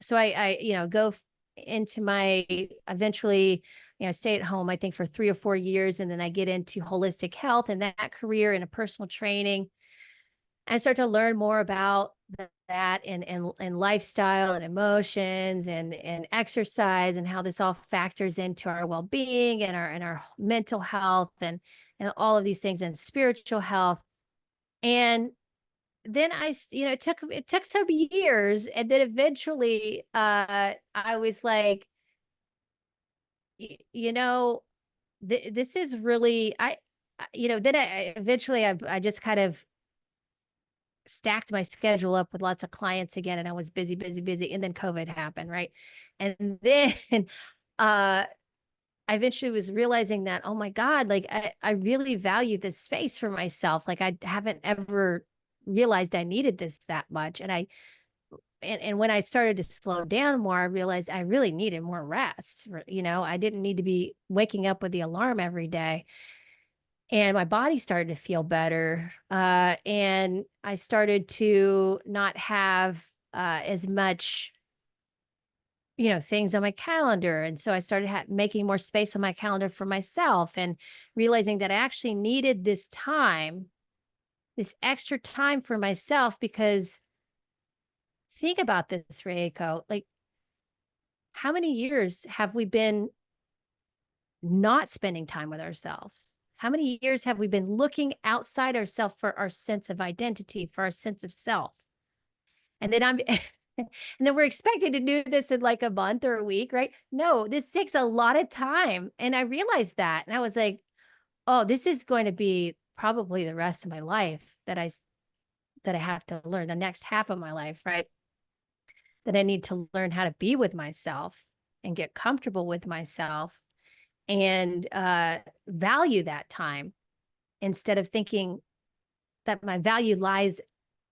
so I go into my eventually, stay at home, I think, for 3 or 4 years. And then I get into holistic health and that career in a personal training. I start to learn more about that, and lifestyle and emotions and exercise, and how this all factors into our well-being and our mental health, and all of these things, and spiritual health. And then it took some years, and then eventually I was like, you know this is really, then I eventually I just kind of stacked my schedule up with lots of clients again, and I was busy, busy, busy. And then COVID happened, right? And then I eventually was realizing that, oh my God, like I really value this space for myself. Like, I haven't ever realized I needed this that much. And when I started to slow down more, I realized I really needed more rest. I didn't need to be waking up with the alarm every day. And my body started to feel better. And I started to not have as much, things on my calendar. And so I started making more space on my calendar for myself, and realizing that I actually needed this time, this extra time for myself. Because think about this, Rieko, like, how many years have we been not spending time with ourselves? How many years have we been looking outside ourselves for our sense of identity, for our sense of self? And then and then we're expected to do this in like a month or a week, right? No, this takes a lot of time. And I realized that. And I was like, oh, this is going to be probably the rest of my life that I have to learn, the next half of my life, right? That I need to learn how to be with myself and get comfortable with myself and value that time instead of thinking that my value lies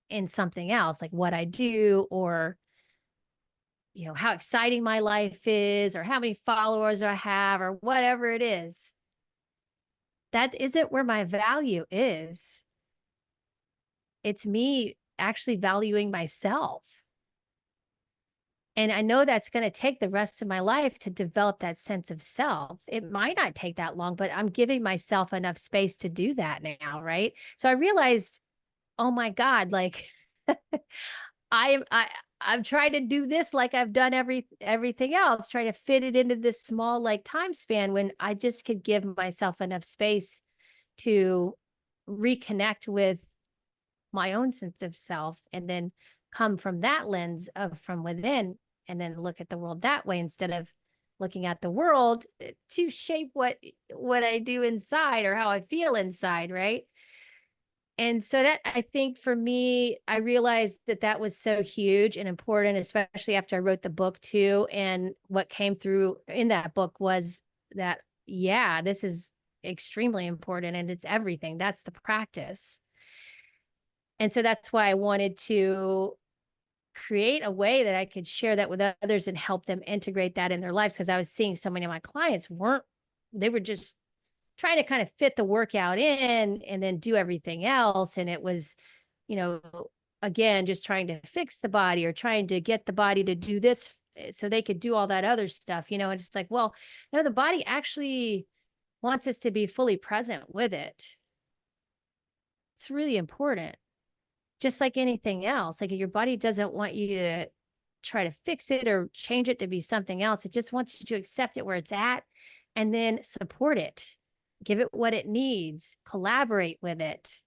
in something else, like what I do or how exciting my life is or how many followers I have or whatever it is. That isn't where my value is. It's me actually valuing myself. And I know that's going to take the rest of my life to develop that sense of self. It might not take that long, but I'm giving myself enough space to do that now, right? So I realized, oh my God, like I I'm trying to do this like I've done everything else, try to fit it into this small like time span when I just could give myself enough space to reconnect with my own sense of self and then come from that lens of from within and then look at the world that way instead of looking at the world to shape what I do inside or how I feel inside, right? And so that I think for me, I realized that that was so huge and important, especially after I wrote the book too. And what came through in that book was that, yeah, this is extremely important and it's everything. That's the practice. And so that's why I wanted to create a way that I could share that with others and help them integrate that in their lives. Cause I was seeing so many of my clients they were just trying to kind of fit the workout in and then do everything else. And it was, you know, again, just trying to fix the body or trying to get the body to do this so they could do all that other stuff, and it's like, well, no, the body actually wants us to be fully present with it. It's really important. Just like anything else, like your body doesn't want you to try to fix it or change it to be something else. It just wants you to accept it where it's at and then support it, give it what it needs, collaborate with it.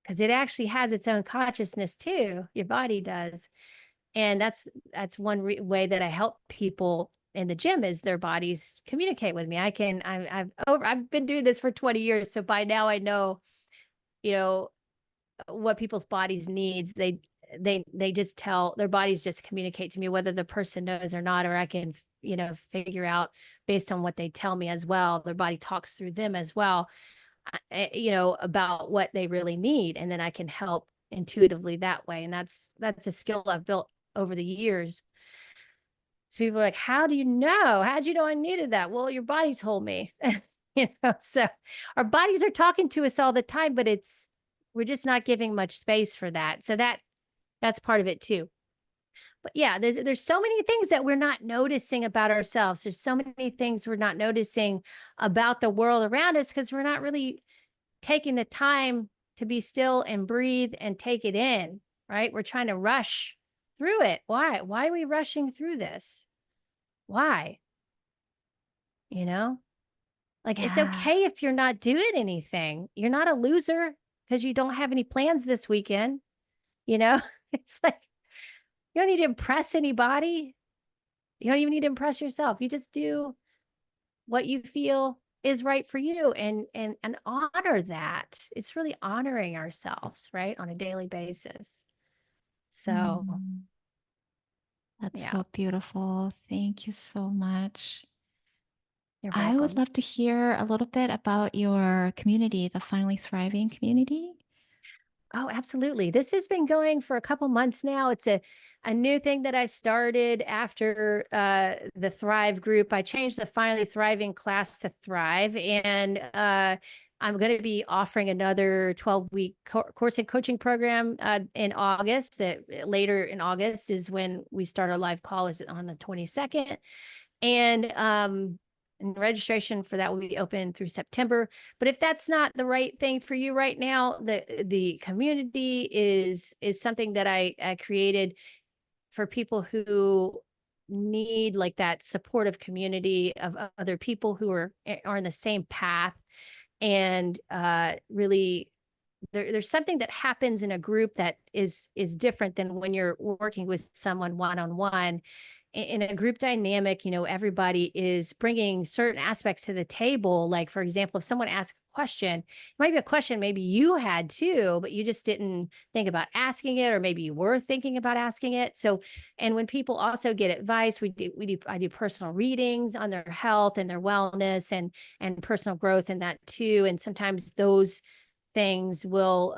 Because it actually has its own consciousness too. Your body does. And that's one way that I help people in the gym is their bodies communicate with me. I've been doing this for 20 years. So by now I know, you know, what people's bodies needs. They just tell their bodies just communicate to me whether the person knows or not, or I can figure out based on what they tell me as well. Their body talks through them as well, about what they really need, and then I can help intuitively that way. And that's a skill I've built over the years. So people are like, how do you know? How'd you know I needed that? Well, your body told me. So our bodies are talking to us all the time, but we're just not giving much space for that. So that's part of it too. But yeah, there's so many things that we're not noticing about ourselves. There's so many things we're not noticing about the world around us because we're not really taking the time to be still and breathe and take it in, right? We're trying to rush through it. Why? Why are we rushing through this? Why? You know? Like, it's Yeah. okay if you're not doing anything. You're not a loser because you don't have any plans this weekend. You know, it's like you don't need to impress anybody. You don't even need to impress yourself. You just do what you feel is right for you and honor that. It's really honoring ourselves, right? On a daily basis. So, Mm, that's yeah, so beautiful. Thank you so much. you're I would welcome. love to hear a little bit about your community, the Finally Thriving community. Oh, absolutely. This has been going for a couple months now. It's a new thing that I started after the Thrive group. I changed the Finally Thriving class to Thrive, and I'm going to be offering another 12-week course and coaching program in August. Later in August is when we start our live call, is on the 22nd. And registration for that will be open through September. But if that's not the right thing for you right now, the community is something that I created for people who need like that supportive community of other people who are in the same path. and really there's something that happens in a group that is different than when you're working with someone one-on-one. In a group dynamic, everybody is bringing certain aspects to the table. Like, for example, if someone asks a question, it might be a question maybe you had too, but you just didn't think about asking it, or maybe you were thinking about asking it. So, and when people also get advice, I do personal readings on their health and their wellness and personal growth in that too. And sometimes those things will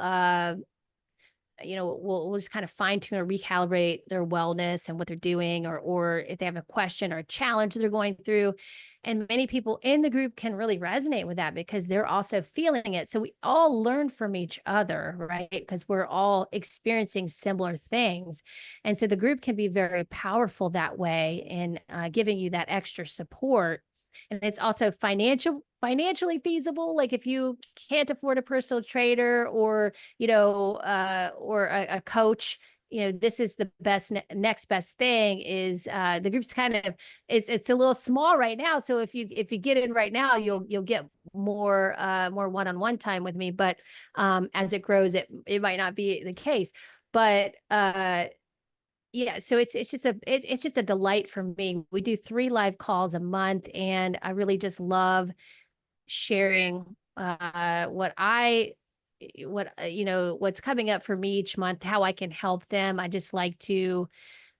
we'll just kind of fine tune or recalibrate their wellness and what they're doing, or if they have a question or a challenge they're going through. And many people in the group can really resonate with that because they're also feeling it. So we all learn from each other, right? Because we're all experiencing similar things. And so the group can be very powerful that way in giving you that extra support. And it's also financially feasible. Like if you can't afford a personal trainer or or a coach, this is the best next best thing. Is the group's kind of, it's a little small right now, so if you get in right now, you'll get more one-on-one time with me, but as it grows, it might not be the case. But yeah, so it's just a delight for me. We do 3 live calls a month, and I really just love sharing what's coming up for me each month, how I can help them. I just like to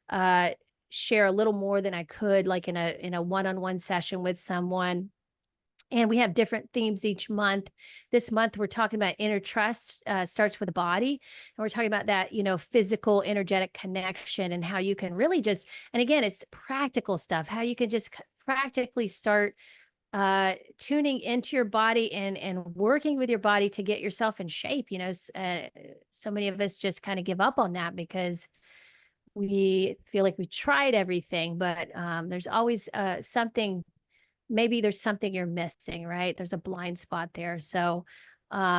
uh share a little more than I could, like in a one-on-one session with someone. And we have different themes each month. This month, we're talking about inner trust, starts with the body. And we're talking about that, physical, energetic connection, and how you can really just, and again, it's practical stuff, how you can just practically start tuning into your body and working with your body to get yourself in shape. So many of us just kind of give up on that because we feel like we tried everything, but there's always something. Maybe there's something you're missing, right? There's a blind spot there. So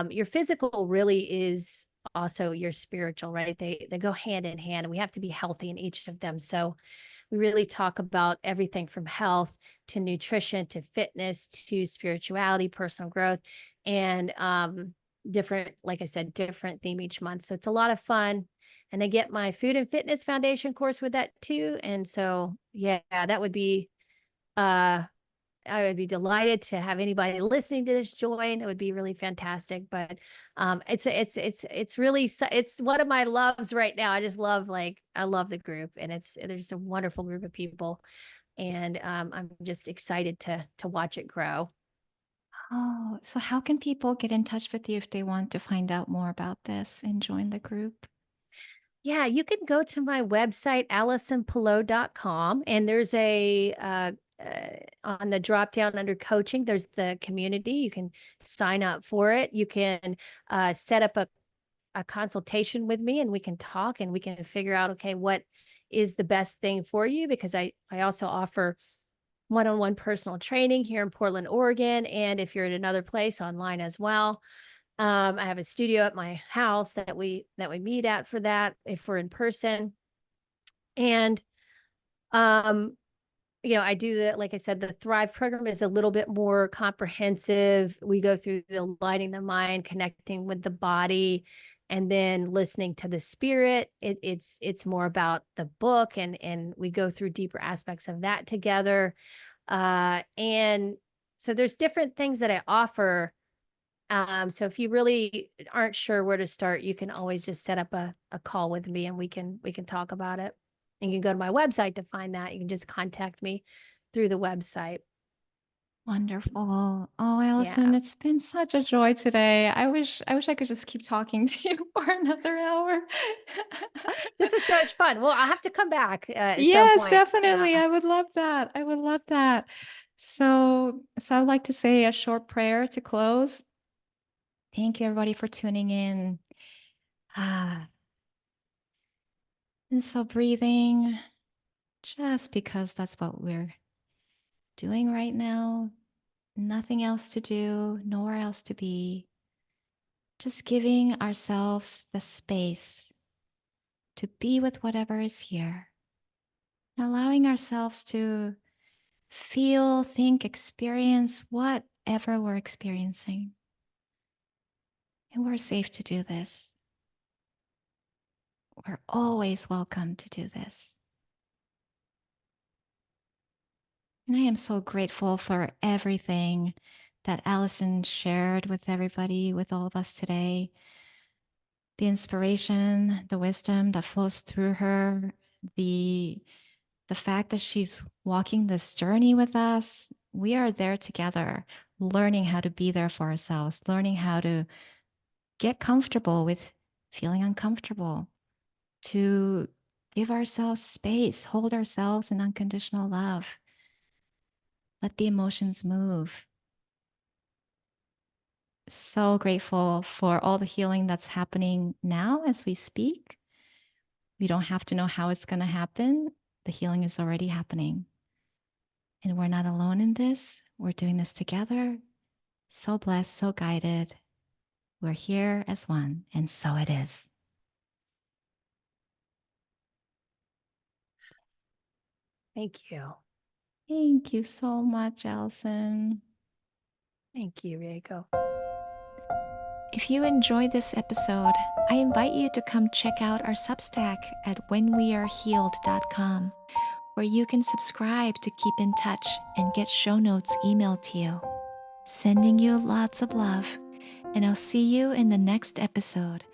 your physical really is also your spiritual, right? They go hand in hand, and we have to be healthy in each of them. So we really talk about everything from health to nutrition to fitness to spirituality, personal growth, and different, like I said, different theme each month. So it's a lot of fun. And they get my food and fitness foundation course with that too. And so, yeah, that would be I would be delighted to have anybody listening to this join. It would be really fantastic. But it's really, it's one of my loves right now. I just love, I love the group, and there's a wonderful group of people, and I'm just excited to watch it grow. Oh, so how can people get in touch with you if they want to find out more about this and join the group? Yeah, you can go to my website, AllisonPelot.com, and there's on the drop down under coaching, there's the community. You can sign up for it. You can set up a consultation with me, and we can talk, and we can figure out, okay, what is the best thing for you? Because I also offer one-on-one personal training here in Portland, Oregon. And if you're in another place, online as well. I have a studio at my house that we meet at for that if we're in person. And I do like I said, the Thrive program is a little bit more comprehensive. We go through the aligning the mind, connecting with the body, and then listening to the spirit. It's more about the book, and we go through deeper aspects of that together. And so there's different things that I offer. So if you really aren't sure where to start, you can always just set up a call with me, and we can talk about it. And you can go to my website to find that. You can just contact me through the website. Wonderful. Oh, Allison, Yeah. it's been such a joy today. I wish I could just keep talking to you for another hour. This is so much fun. Well, I'll have to come back at some Yes, point. definitely. I would love that. I would love that. So I'd like to say a short prayer to close. Thank you, everybody, for tuning in. Ah, and so breathing, just because that's what we're doing right now. Nothing else to do, nowhere else to be. Just giving ourselves the space to be with whatever is here. And allowing ourselves to feel, think, experience whatever we're experiencing. And we're safe to do this. We're always welcome to do this. And I am so grateful for everything that Allison shared with everybody, with all of us today. The inspiration, the wisdom that flows through her, the fact that she's walking this journey with us. We are there together, learning how to be there for ourselves, learning how to get comfortable with feeling uncomfortable, to give ourselves space, hold ourselves in unconditional love, let the emotions move. So grateful for all the healing that's happening now as we speak. We don't have to know how it's going to happen. The healing is already happening. And we're not alone in this. We're doing this together. So blessed, so guided. We're here as one, and so it is. Thank you. Thank you so much, Allison. Thank you, Rieko. If you enjoyed this episode, I invite you to come check out our Substack at whenwearehealed.com, where you can subscribe to keep in touch and get show notes emailed to you. Sending you lots of love, and I'll see you in the next episode